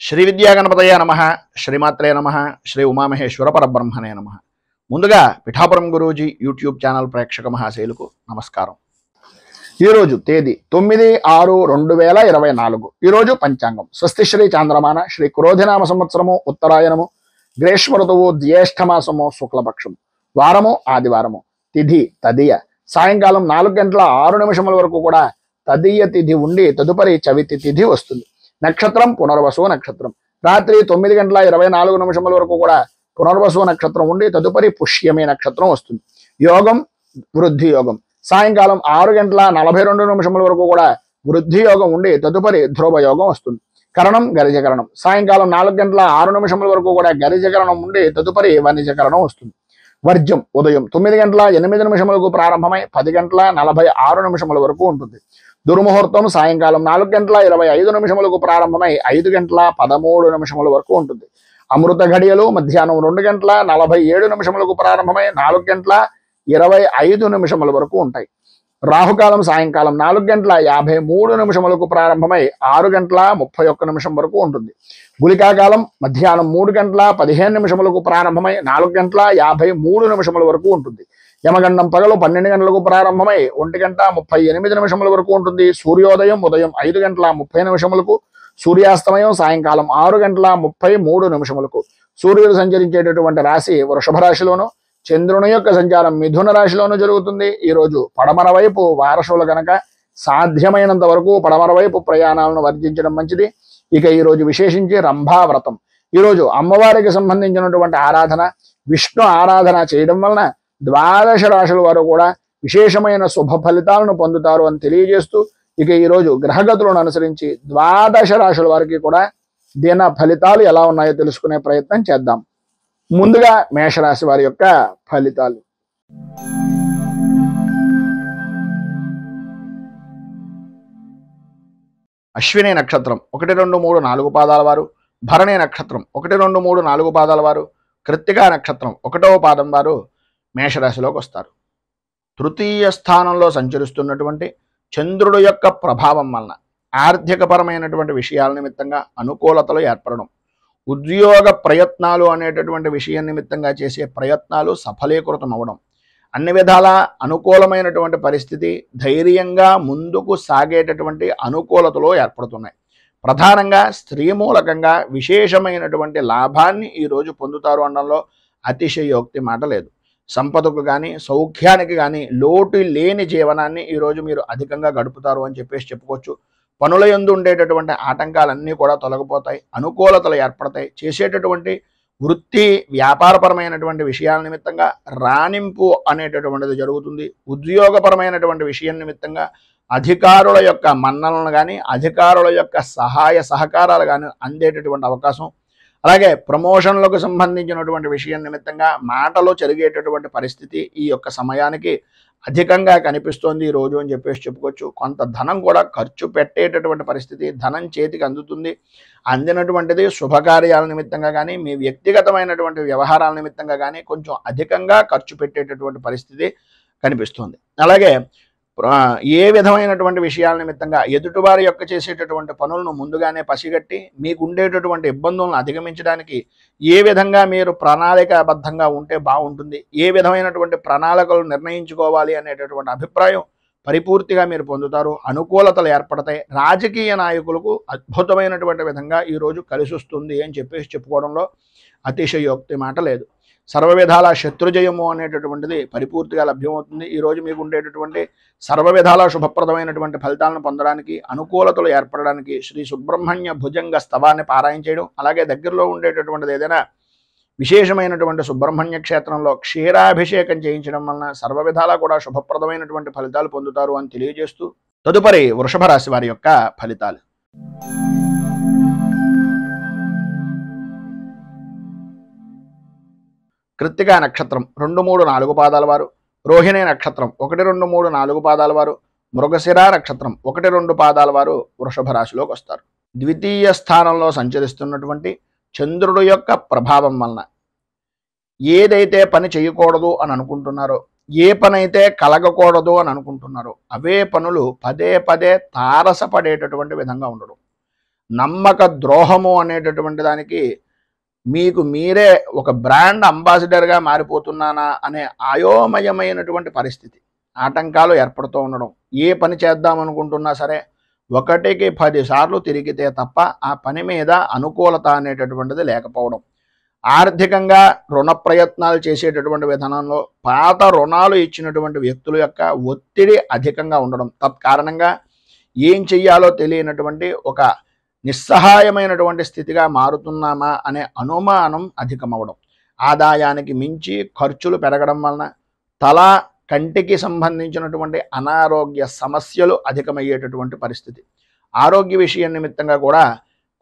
శ్రీ విద్యాగణపతయ నమః, శ్రీమాత్రే నమః, శ్రీ ఉమామహేశ్వర పరబ్రహ్మణే నమః. ముందుగా పిఠాపురం గురూజీ యూట్యూబ్ ఛానల్ ప్రేక్షక మహాశైలకు నమస్కారం. ఈరోజు తేదీ 9/6/2024. ఈరోజు పంచాంగం స్వస్తి శ్రీ చాంద్రమాన శ్రీ క్రోధినామ సంవత్సరము ఉత్తరాయణము గ్రీష్మ ఋతువు జ్యేష్ఠమాసము శుక్లపక్షము వారము ఆదివారము తిథి తదియ సాయంకాలం 4:06 వరకు కూడా తదియ తిథి ఉండి తదుపరి చవితి తిథి వస్తుంది. నక్షత్రం పునర్వసు నక్షత్రం. రాత్రి 9:24 వరకు కూడా పునర్వసు నక్షత్రం ఉండి తదుపరి పుష్యమి నక్షత్రం వస్తుంది. యోగం వృద్ధి యోగం. సాయంకాలం 6:42 వరకు కూడా వృద్ధి యోగం ఉండి తదుపరి ధ్రువ యోగం వస్తుంది. కరణం గరిజకరణం. సాయంకాలం 4:06 వరకు కూడా గరిజకరణం ఉండి తదుపరి వనిజకరణం వస్తుంది. వర్జ్యం ఉదయం 9:08 ప్రారంభమై 10:46 వరకు ఉంటుంది. దుర్ముహూర్తం సాయంకాలం 4:25 ప్రారంభమై 5:13 వరకు ఉంటుంది. అమృత ఘడియలు మధ్యాహ్నం 2:47 ప్రారంభమై 4:25 వరకు ఉంటాయి. రాహుకాలం సాయంకాలం 4:53 ప్రారంభమై 6:31 వరకు ఉంటుంది. గుళికాకాలం మధ్యాహ్నం 3:15 ప్రారంభమై 4:53 వరకు ఉంటుంది. యమగండం పగలు 12 గంటలకు ప్రారంభమై 1:38 వరకు ఉంటుంది. సూర్యోదయం ఉదయం 5:30 సూర్యాస్తమయం సాయంకాలం 6:33 సూర్యుడు సంచరించేటటువంటి రాశి వృషభ రాశిలోను, చంద్రుని యొక్క సంచారం మిథున రాశిలోను జరుగుతుంది. ఈరోజు పడమర వైపు వారసులు గనక సాధ్యమైనంత వరకు పడమర వైపు ప్రయాణాలను వర్జించడం మంచిది. ఇక ఈరోజు విశేషించి రంభావ్రతం. ఈరోజు అమ్మవారికి సంబంధించినటువంటి ఆరాధన, విష్ణు ఆరాధన చేయడం వలన 12 రాశుల వారు కూడా విశేషమైన శుభ ఫలితాలను పొందుతారు అని తెలియజేస్తూ, ఇక ఈరోజు గ్రహగతులను అనుసరించి 12 రాశుల వారికి కూడా దిన ఫలితాలు ఎలా ఉన్నాయో తెలుసుకునే ప్రయత్నం చేద్దాం. ముందుగా మేషరాశి వారి యొక్క ఫలితాలు. అశ్విని నక్షత్రం 1, 2, 3, 4 పాదాల వారు, భరణి నక్షత్రం 1, 2, 3, 4 పాదాల వారు, కృత్తికా నక్షత్రం 1వ పాదం వారు మేషరాశిలోకి వస్తారు. తృతీయ స్థానంలో సంచరిస్తున్నటువంటి చంద్రుడు యొక్క ప్రభావం వలన ఆర్థికపరమైనటువంటి విషయాల నిమిత్తంగా అనుకూలతలు ఏర్పడడం, ఉద్యోగ ప్రయత్నాలు అనేటటువంటి విషయం నిమిత్తంగా చేసే ప్రయత్నాలు సఫలీకృతం అవ్వడం, అన్ని విధాల అనుకూలమైనటువంటి పరిస్థితి, ధైర్యంగా ముందుకు సాగేటటువంటి అనుకూలతలు ఏర్పడుతున్నాయి. ప్రధానంగా స్త్రీ మూలకంగా విశేషమైనటువంటి లాభాన్ని ఈరోజు పొందుతారు అనడంలో అతిశయోక్తి మాట లేదు. సంపదకు కానీ సౌఖ్యానికి కానీ లోటు లేని జీవనాన్ని ఈరోజు మీరు అధికంగా గడుపుతారు అని చెప్పుకోవచ్చు. పనుల యందు ఉండేటటువంటి ఆటంకాలన్నీ కూడా తొలగిపోతాయి, అనుకూలతలు ఏర్పడతాయి. చేసేటటువంటి వృత్తి వ్యాపారపరమైనటువంటి విషయాల నిమిత్తంగా రాణింపు అనేటటువంటిది జరుగుతుంది. ఉద్యోగపరమైనటువంటి విషయం నిమిత్తంగా అధికారుల యొక్క మన్ననలు కానీ అధికారుల యొక్క సహాయ సహకారాలు కానీ అందేటటువంటి అవకాశం, అలాగే ప్రమోషన్లకు సంబంధించినటువంటి విషయం నిమిత్తంగా మాటలో జరిగేటటువంటి పరిస్థితి ఈ యొక్క సమయానికి అధికంగా కనిపిస్తోంది ఈ రోజు అని చెప్పుకోవచ్చు. కొంత ధనం కూడా ఖర్చు పెట్టేటటువంటి పరిస్థితి, ధనం చేతికి అందుతుంది. అందినటువంటిది శుభకార్యాల నిమిత్తంగా కానీ మీ వ్యక్తిగతమైనటువంటి వ్యవహారాల నిమిత్తంగా కానీ కొంచెం అధికంగా ఖర్చు పెట్టేటటువంటి పరిస్థితి కనిపిస్తుంది. అలాగే ఏ విధమైనటువంటి విషయాల నిమిత్తంగా ఎదుటివారి యొక్క చేసేటటువంటి పనులను ముందుగానే పసిగట్టి మీకు ఉండేటటువంటి ఇబ్బందులను అధిగమించడానికి ఏ విధంగా మీరు ప్రణాళికాబద్ధంగా ఉంటే బాగుంటుంది, ఏ విధమైనటువంటి ప్రణాళికలు నిర్ణయించుకోవాలి అనేటటువంటి అభిప్రాయం పరిపూర్తిగా మీరు పొందుతారు. అనుకూలతలు ఏర్పడతాయి. రాజకీయ నాయకులకు అద్భుతమైనటువంటి విధంగా ఈరోజు కలిసి వస్తుంది అని చెప్పుకోవడంలో అతిశయోక్తి మాట లేదు. సర్వవిధాల శత్రుజయము అనేటటువంటిది పరిపూర్తిగా లభ్యమవుతుంది. ఈరోజు మీకు ఉండేటటువంటి సర్వవిధాల శుభప్రదమైనటువంటి ఫలితాలను పొందడానికి, అనుకూలతలు ఏర్పడడానికి శ్రీ సుబ్రహ్మణ్య భుజంగ స్తవాన్ని పారాయణ చేయడం, అలాగే దగ్గరలో ఉండేటటువంటిది ఏదైనా విశేషమైనటువంటి సుబ్రహ్మణ్య క్షేత్రంలో క్షీరాభిషేకం చేయించడం వలన సర్వవిధాలా కూడా శుభప్రదమైనటువంటి ఫలితాలు పొందుతారు అని తెలియజేస్తూ, తదుపరి వృషభ రాశి వారి యొక్క ఫలితాలు. కృత్తికా నక్షత్రం 2, 3, 4 పాదాల వారు, రోహిణి నక్షత్రం 1, 2, 3, 4 పాదాల వారు, మృగశిర నక్షత్రం 1, 2 పాదాల వారు వృషభ రాశిలోకి వస్తారు. ద్వితీయ స్థానంలో సంచరిస్తున్నటువంటి చంద్రుడు యొక్క ప్రభావం వలన ఏదైతే పని చేయకూడదు అని అనుకుంటున్నారో, ఏ పనైతే కలగకూడదు అని అనుకుంటున్నారో అవే పనులు పదే పదే తారసపడేటటువంటి విధంగా ఉండడం, నమ్మక ద్రోహము అనేటటువంటి దానికి మీకు మీరే ఒక బ్రాండ్ అంబాసిడర్గా మారిపోతున్నానా అనే అయోమయమైనటువంటి పరిస్థితి, ఆటంకాలు ఏర్పడుతూ ఉండడం. ఏ పని చేద్దామనుకుంటున్నా సరే 1కి 10 సార్లు తిరిగితే తప్ప ఆ పని మీద అనుకూలత అనేటటువంటిది లేకపోవడం. ఆర్థికంగా రుణ ప్రయత్నాలు చేసేటటువంటి విధానంలో పాత రుణాలు ఇచ్చినటువంటి వ్యక్తుల యొక్క ఒత్తిడి అధికంగా ఉండడం. తత్కారణంగా ఏం చెయ్యాలో తెలియనటువంటి ఒక నిస్సహాయమైనటువంటి స్థితిగా మారుతున్నామా అనే అనుమానం అధికమవడం. ఆదాయానికి మించి ఖర్చులు పెరగడం వలన తల కంటికి సంబంధించినటువంటి అనారోగ్య సమస్యలు అధికమయ్యేటటువంటి పరిస్థితి. ఆరోగ్య విషయం నిమిత్తంగా కూడా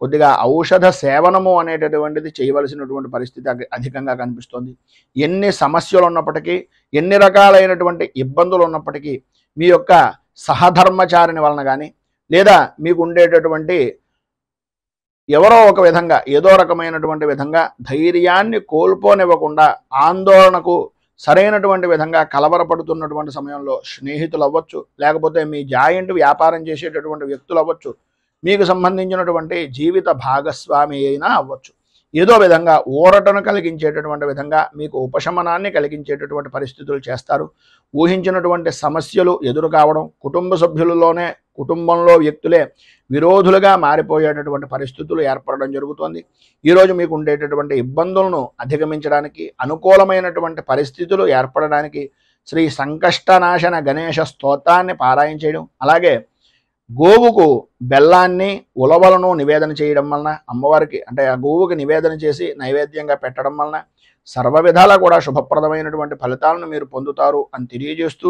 కొద్దిగా ఔషధ సేవనము అనేటటువంటిది చేయవలసినటువంటి పరిస్థితి అధికంగా కనిపిస్తోంది. ఎన్ని సమస్యలు ఉన్నప్పటికీ, ఎన్ని రకాలైనటువంటి ఇబ్బందులు ఉన్నప్పటికీ మీ యొక్క సహధర్మచారిని వలన కానీ, లేదా మీకు ఉండేటటువంటి ఎవరో ఒక విధంగా ఏదో రకమైనటువంటి విధంగా ధైర్యాన్ని కోల్పోనివ్వకుండా, ఆందోళనకు సరైనటువంటి విధంగా కలవరపడుతున్నటువంటి సమయంలో స్నేహితులు అవ్వచ్చు, లేకపోతే మీ జాయింట్ వ్యాపారం చేసేటటువంటి వ్యక్తులు అవ్వచ్చు, మీకు సంబంధించినటువంటి జీవిత భాగస్వామి అయినా అవ్వచ్చు, ఏదో విధంగా ఊరటను కలిగించేటటువంటి విధంగా మీకు ఉపశమనాన్ని కలిగించేటటువంటి పరిస్థితులు చేస్తారు. ఊహించినటువంటి సమస్యలు ఎదురు కావడం, కుటుంబ సభ్యులలోనే కుటుంబంలో వ్యక్తులే విరోధులుగా మారిపోయేటటువంటి పరిస్థితులు ఏర్పడడం జరుగుతుంది. ఈరోజు మీకు ఉండేటటువంటి ఇబ్బందులను అధిగమించడానికి, అనుకూలమైనటువంటి పరిస్థితులు ఏర్పడడానికి శ్రీ సంకష్టనాశన గణేశ స్తోత్రాన్ని పారాయణ చేయడం, అలాగే గోవుకు బెల్లాన్ని ఉలవలను నివేదన చేయడం వలన, అమ్మవారికి అంటే ఆ గోవుకి నివేదన చేసి నైవేద్యంగా పెట్టడం వలన సర్వ విధాలా కూడా శుభప్రదమైనటువంటి ఫలితాలను మీరు పొందుతారు అని తెలియజేస్తూ,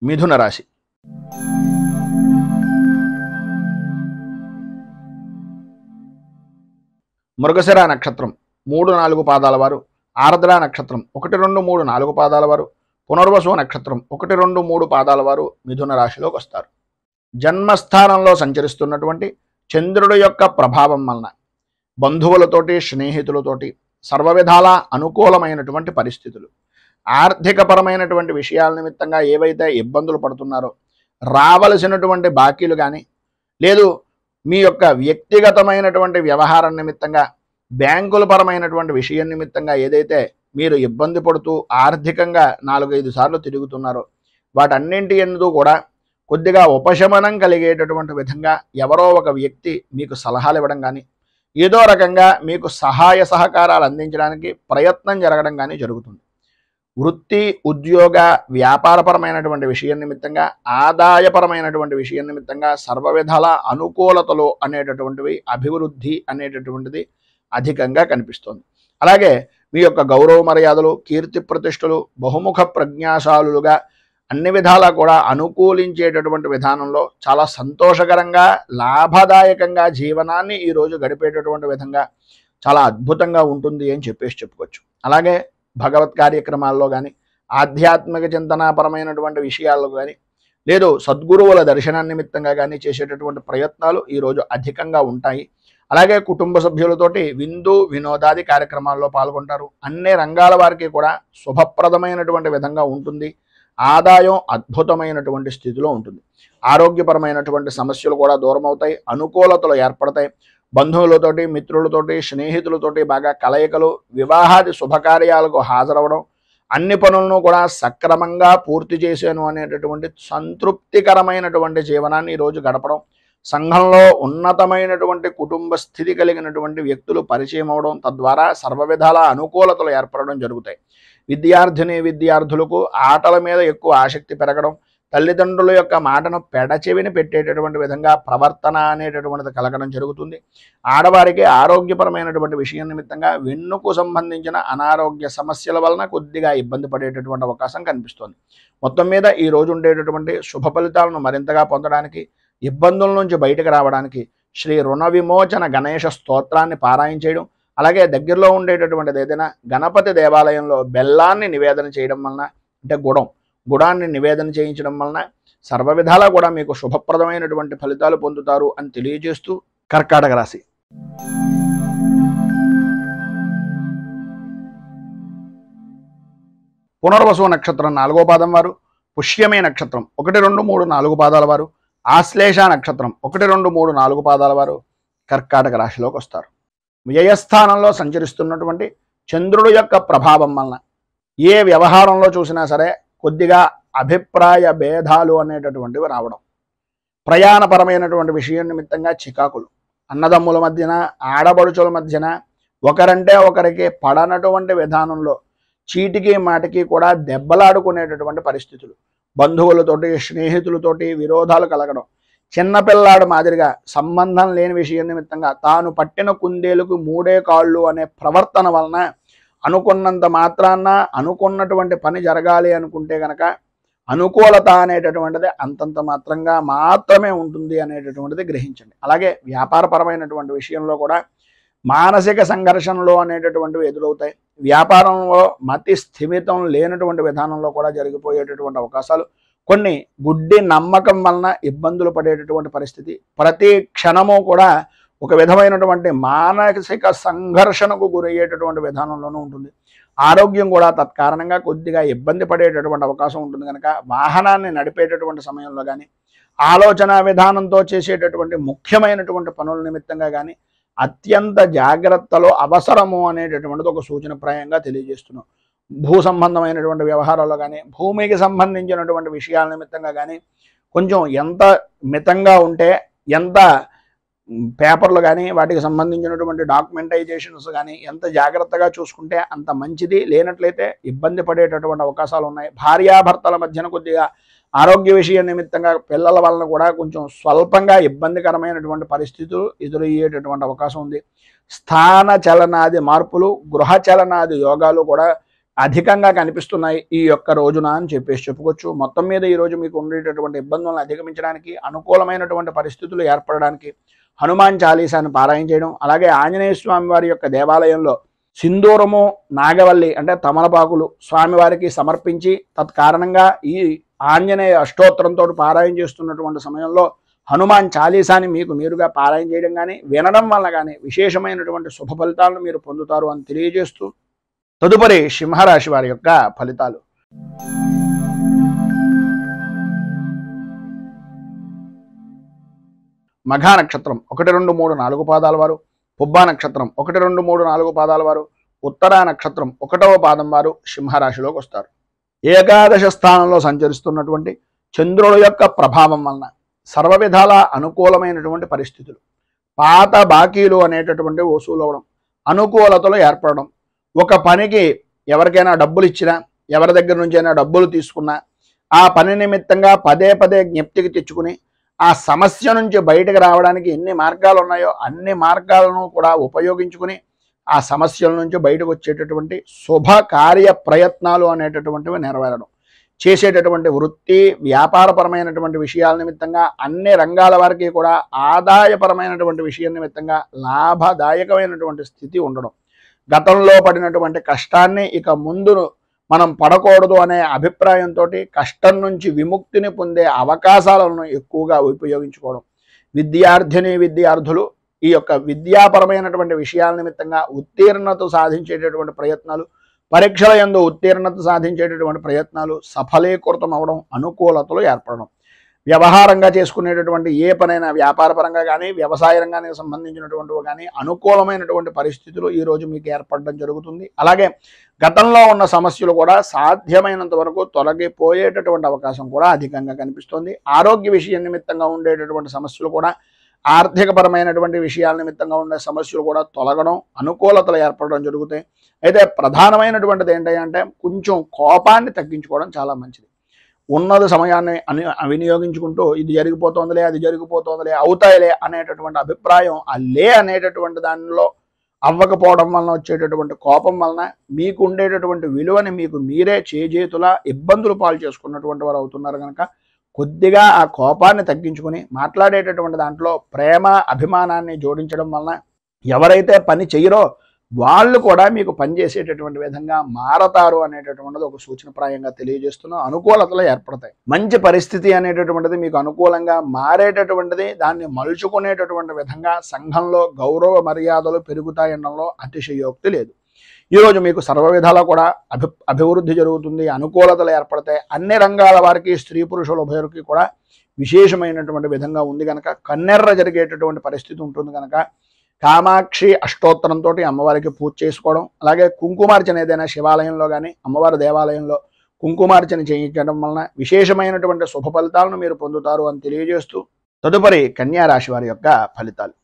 మిథున రాశి. మృగశిర నక్షత్రం 3-4 పాదాల వారు, ఆర్ద్ర నక్షత్రం 1, 2, 3, 4 పాదాల వారు, పునర్వసు నక్షత్రం 1, 2, 3 పాదాల వారు మిథున రాశిలోకి వస్తారు. జన్మస్థానంలో సంచరిస్తున్నటువంటి చంద్రుడి యొక్క ప్రభావం వలన బంధువులతోటి, స్నేహితులతోటి సర్వవిధాల అనుకూలమైనటువంటి పరిస్థితులు, ఆర్థికపరమైనటువంటి విషయాల నిమిత్తంగా ఏవైతే ఇబ్బందులు పడుతున్నారో, రావలసినటువంటి బాకీలు కానీ, లేదు మీ యొక్క వ్యక్తిగతమైనటువంటి వ్యవహారం నిమిత్తంగా, బ్యాంకుల పరమైనటువంటి విషయం నిమిత్తంగా ఏదైతే మీరు ఇబ్బంది పడుతూ ఆర్థికంగా 4-5 సార్లు తిరుగుతున్నారో, వాటన్నింటి యందు కూడా కొద్దిగా ఉపశమనం కలిగేటటువంటి విధంగా ఎవరో ఒక వ్యక్తి మీకు సలహాలు ఇవ్వడం కానీ, ఏదో రకంగా మీకు సహాయ సహకారాలు అందించడానికి ప్రయత్నం జరగడం కానీ జరుగుతుంది. వృత్తి, ఉద్యోగ, వ్యాపారపరమైనటువంటి విషయం నిమిత్తంగా, ఆదాయపరమైనటువంటి విషయం నిమిత్తంగా సర్వ విధాల అనుకూలతలు అనేటటువంటివి, అభివృద్ధి అనేటటువంటిది అధికంగా కనిపిస్తుంది. అలాగే మీ యొక్క గౌరవ మర్యాదలు, కీర్తి ప్రతిష్టలు బహుముఖ ప్రజ్ఞాశాలుగా అన్ని విధాలా కూడా అనుకూలించేటటువంటి విధానంలో చాలా సంతోషకరంగా, లాభదాయకంగా జీవనాన్ని ఈరోజు గడిపేటటువంటి విధంగా చాలా అద్భుతంగా ఉంటుంది అని చెప్పుకోవచ్చు. అలాగే భగవత్ కార్యక్రమాల్లో కానీ, ఆధ్యాత్మిక చింతనాపరమైనటువంటి విషయాల్లో కానీ, లేదు సద్గురువుల దర్శన నిమిత్తంగా కానీ చేసేటటువంటి ప్రయత్నాలు ఈరోజు అధికంగా ఉంటాయి. అలాగే కుటుంబ సభ్యులతోటి విందు వినోదాది కార్యక్రమాల్లో పాల్గొంటారు. అన్ని రంగాల వారికి కూడా శుభప్రదమైనటువంటి విధంగా ఉంటుంది. ఆదాయం అద్భుతమైనటువంటి స్థితిలో ఉంటుంది. ఆరోగ్యపరమైనటువంటి సమస్యలు కూడా దూరం అవుతాయి, అనుకూలతలు ఏర్పడతాయి. బంధువులతోటి, మిత్రులతోటి, స్నేహితులతోటి బాగా కలయికలు, వివాహాది శుభకార్యాలకు హాజరవడం, అన్ని పనులను కూడా సక్రమంగా పూర్తి చేశాను అనేటటువంటి సంతృప్తికరమైనటువంటి జీవనాన్ని ఈరోజు గడపడం, సంఘంలో ఉన్నతమైనటువంటి కుటుంబ స్థితి కలిగినటువంటి వ్యక్తులు పరిచయం అవడం, తద్వారా సర్వవిధాల అనుకూలతలు ఏర్పడడం జరుగుతాయి. విద్యార్థులకు ఆటల మీద ఎక్కువ ఆసక్తి పెరగడం, తల్లిదండ్రుల యొక్క మాటను పెడచెవిని పెట్టేటటువంటి విధంగా ప్రవర్తన అనేటటువంటిది కలగడం జరుగుతుంది. ఆడవారికి ఆరోగ్యపరమైనటువంటి విషయం నిమిత్తంగా వెన్నుకు సంబంధించిన అనారోగ్య సమస్యల వలన కొద్దిగా ఇబ్బంది పడేటటువంటి అవకాశం కనిపిస్తుంది. మొత్తం మీద ఈ రోజు ఉండేటటువంటి శుభ ఫలితాలను మరింతగా పొందడానికి, ఇబ్బందుల నుంచి బయటకు రావడానికి శ్రీ రుణ విమోచన గణేశ స్తోత్రాన్ని పారాయణ చేయడం, అలాగే దగ్గరలో ఉండేటటువంటిది ఏదైనా గణపతి దేవాలయంలో బెల్లాన్ని నివేదన చేయడం వలన, అంటే గుడాన్ని నివేదన చేయించడం వలన సర్వ విధాలా కూడా మీకు శుభప్రదమైనటువంటి ఫలితాలు పొందుతారు అని తెలియజేస్తూ, కర్కాటక రాశి. పునర్వసు నక్షత్రం 4వ పాదం వారు, పుష్యమే నక్షత్రం 1, 2, 3, 4 పాదాల వారు, ఆశ్లేష నక్షత్రం 1, 2, 3, 4 పాదాల వారు కర్కాటక రాశిలోకి వస్తారు. వ్యయస్థానంలో సంచరిస్తున్నటువంటి చంద్రుడి యొక్క ప్రభావం వలన ఏ వ్యవహారంలో చూసినా సరే కొద్దిగా అభిప్రాయ భేదాలు అనేటటువంటివి రావడం, ప్రయాణపరమైనటువంటి విషయం నిమిత్తంగా చికాకులు, అన్నదమ్ముల మధ్యన ఆడబడుచుల మధ్యన ఒకరంటే ఒకరికి పడనటువంటి విధానంలో చీటికి మాటికి కూడా దెబ్బలాడుకునేటటువంటి పరిస్థితులు, బంధువులతోటి స్నేహితులతోటి విరోధాలు కలగడం, చిన్నపిల్లాడు మాదిరిగా సంబంధం లేని విషయం నిమిత్తంగా తాను పట్టిన కుందేలుకు మూడే కాళ్ళు అనే ప్రవర్తన వలన అనుకున్నంత మాత్రాన అనుకున్నటువంటి పని జరగాలి అనుకుంటే కనుక అనుకూలత అనేటటువంటిది అంతంత మాత్రంగా మాత్రమే ఉంటుంది అనేటటువంటిది గ్రహించండి. అలాగే వ్యాపారపరమైనటువంటి విషయంలో కూడా మానసిక సంఘర్షణలు అనేటటువంటివి ఎదురవుతాయి. వ్యాపారంలో మతి స్థిమితం లేనటువంటి విధానంలో కూడా జరిగిపోయేటటువంటి అవకాశాలు, కొన్ని గుడ్డి నమ్మకం వలన ఇబ్బందులు పడేటటువంటి పరిస్థితి, ప్రతి క్షణము కూడా ఒక విధమైనటువంటి మానసిక సంఘర్షణకు గురయ్యేటటువంటి విధానంలోనూ ఉంటుంది. ఆరోగ్యం కూడా తత్కారణంగా కొద్దిగా ఇబ్బంది పడేటటువంటి అవకాశం ఉంటుంది. కనుక వాహనాన్ని నడిపేటటువంటి సమయంలో కానీ, ఆలోచన విధానంతో చేసేటటువంటి ముఖ్యమైనటువంటి పనుల నిమిత్తంగా కానీ అత్యంత జాగ్రత్తలు అవసరము అనేటటువంటిది ఒక సూచనప్రాయంగా తెలియజేస్తున్నాం. భూ సంబంధమైనటువంటి వ్యవహారాల్లో కానీ, భూమికి సంబంధించినటువంటి విషయాల నిమిత్తంగా కానీ కొంచెం ఎంత మితంగా ఉంటే, ఎంత పేపర్లు కానీ వాటికి సంబంధించినటువంటి డాక్యుమెంటైజేషన్స్ కానీ ఎంత జాగ్రత్తగా చూసుకుంటే అంత మంచిది. లేనట్లయితే ఇబ్బంది పడేటటువంటి అవకాశాలు ఉన్నాయి. భార్యాభర్తల మధ్యన కొద్దిగా ఆరోగ్య విషయం నిమిత్తంగా పిల్లల వలన కూడా కొంచెం స్వల్పంగా ఇబ్బందికరమైనటువంటి పరిస్థితులు ఎదురయ్యేటటువంటి అవకాశం ఉంది. స్థాన చలనాది మార్పులు, గృహ చలనాది యోగాలు కూడా అధికంగా కనిపిస్తున్నాయి ఈ యొక్క రోజున అని చెప్పుకోవచ్చు. మొత్తం మీద ఈరోజు మీకు ఉండేటటువంటి ఇబ్బందులను అధిగమించడానికి, అనుకూలమైనటువంటి పరిస్థితులు ఏర్పడడానికి హనుమాన్ చాలీసాను పారాయణ చేయడం, అలాగే ఆంజనేయ స్వామి వారి యొక్క దేవాలయంలో సింధూరము, నాగవల్లి అంటే తమలపాకులు స్వామివారికి సమర్పించి తత్కారణంగా ఈ ఆంజనేయ అష్టోత్తరంతో పారాయణ చేస్తున్నటువంటి సమయంలో హనుమాన్ చాలీసాని మీకు మీరుగా పారాయణ చేయడం కానీ వినడం వల్ల కానీ విశేషమైనటువంటి శుభ ఫలితాలను మీరు పొందుతారు అని తెలియజేస్తూ తదుపరి సింహరాశి వారి యొక్క ఫలితాలు. మఘా నక్షత్రం 1, 2, 3, 4 పాదాల వారు, పుబ్బా నక్షత్రం 1, 2, 3, 4 పాదాల వారు, ఉత్తరా నక్షత్రం 1వ పాదం వారు సింహరాశిలోకి వస్తారు. ఏకాదశ స్థానంలో సంచరిస్తున్నటువంటి చంద్రుడు యొక్క ప్రభావం వలన సర్వ విధాల అనుకూలమైనటువంటి పరిస్థితులు, పాత బాకీలు అనేటటువంటి వసూలు అవడం, అనుకూలతలు ఏర్పడడం, ఒక పనికి ఎవరికైనా డబ్బులు ఇచ్చినా, ఎవరి దగ్గర నుంచి అయినా డబ్బులు తీసుకున్నా ఆ పని నిమిత్తంగా పదే పదే జ్ఞప్తికి తెచ్చుకుని ఆ సమస్య నుంచి బయటకు రావడానికి ఎన్ని మార్గాలు ఉన్నాయో అన్ని మార్గాలను కూడా ఉపయోగించుకుని ఆ సమస్యల నుంచి బయటకు వచ్చేటటువంటి శుభ కార్య ప్రయత్నాలు అనేటటువంటివి నెరవేరడం, చేసేటటువంటి వృత్తి వ్యాపారపరమైనటువంటి విషయాల నిమిత్తంగా అన్ని రంగాల వారికి కూడా ఆదాయపరమైనటువంటి విషయం నిమిత్తంగా లాభదాయకమైనటువంటి స్థితి ఉండడం, గతంలో పడినటువంటి కష్టాన్ని ఇక ముందు మనం పడకూడదు అనే అభిప్రాయంతో కష్టం నుంచి విముక్తిని పొందే అవకాశాలను ఎక్కువగా ఉపయోగించుకోవడం, విద్యార్థులు ఈ యొక్క విద్యాపరమైనటువంటి విషయాల నిమిత్తంగా ఉత్తీర్ణత సాధించేటటువంటి ప్రయత్నాలు, పరీక్షల యందు ఉత్తీర్ణత సాధించేటటువంటి ప్రయత్నాలు సఫలీకృతం అవడం, అనుకూలతలు ఏర్పడడం, వ్యవహారంగా చేసుకునేటటువంటి ఏ పనైనా వ్యాపారపరంగా కానీ వ్యవసాయ రంగానికి సంబంధించినటువంటివి కానీ అనుకూలమైనటువంటి పరిస్థితులు ఈరోజు మీకు ఏర్పడడం జరుగుతుంది. అలాగే గతంలో ఉన్న సమస్యలు కూడా సాధ్యమైనంత వరకు తొలగిపోయేటటువంటి అవకాశం కూడా అధికంగా కనిపిస్తుంది. ఆరోగ్య విషయం నిమిత్తంగా ఉండేటటువంటి సమస్యలు కూడా, ఆర్థికపరమైనటువంటి విషయాల నిమిత్తంగా ఉండే సమస్యలు కూడా తొలగడం, అనుకూలతలు ఏర్పడడం జరుగుతాయి. అయితే ప్రధానమైనటువంటిది ఏంటంటే కొంచెం కోపాన్ని తగ్గించుకోవడం చాలా మంచిది. ఉన్నది సమయాన్ని వినియోగించుకుంటూ ఇది జరిగిపోతుందిలే, అది జరిగిపోతుందిలే, అవుతాయిలే అనేటటువంటి అభిప్రాయం అనేటటువంటి దానిలో అవ్వకపోవడం వలన వచ్చేటటువంటి కోపం వలన మీకు ఉండేటటువంటి విలువని మీకు మీరే చేజేతులా ఇబ్బందులు పాలు చేసుకున్నటువంటి వారు అవుతున్నారు. కనుక కొద్దిగా ఆ కోపాన్ని తగ్గించుకుని మాట్లాడేటటువంటి దాంట్లో ప్రేమ అభిమానాన్ని జోడించడం వలన ఎవరైతే పని చేయరో వాళ్ళు కూడా మీకు పనిచేసేటటువంటి విధంగా మారతారు అనేటటువంటిది ఒక సూచనప్రాయంగా తెలియజేస్తున్నాం. అనుకూలతలు ఏర్పడతాయి. మంచి పరిస్థితి అనేటటువంటిది మీకు అనుకూలంగా మారేటటువంటిది, దాన్ని మలుచుకునేటటువంటి విధంగా సంఘంలో గౌరవ మర్యాదలు పెరుగుతాయనడంలో అతిశయోక్తి లేదు. ఈరోజు మీకు సర్వ విధాలా కూడా అభివృద్ధి జరుగుతుంది, అనుకూలతలు ఏర్పడతాయి. అన్ని రంగాల వారికి, స్త్రీ పురుషుల ఉభయులకి కూడా విశేషమైనటువంటి విధంగా ఉంది కనుక కన్నెర్ర జరిగేటటువంటి పరిస్థితి ఉంటుంది కనుక కామాక్షి అష్టోత్తరంతో అమ్మవారికి పూజ చేసుకోవడం, అలాగే కుంకుమార్చన ఏదైనా శివాలయంలో కానీ అమ్మవారి దేవాలయంలో కుంకుమార్చన చేయించడం వలన విశేషమైనటువంటి శుభ ఫలితాలను మీరు పొందుతారు అని తెలియజేస్తూ తదుపరి కన్యా రాశి వారి యొక్క ఫలితాలు.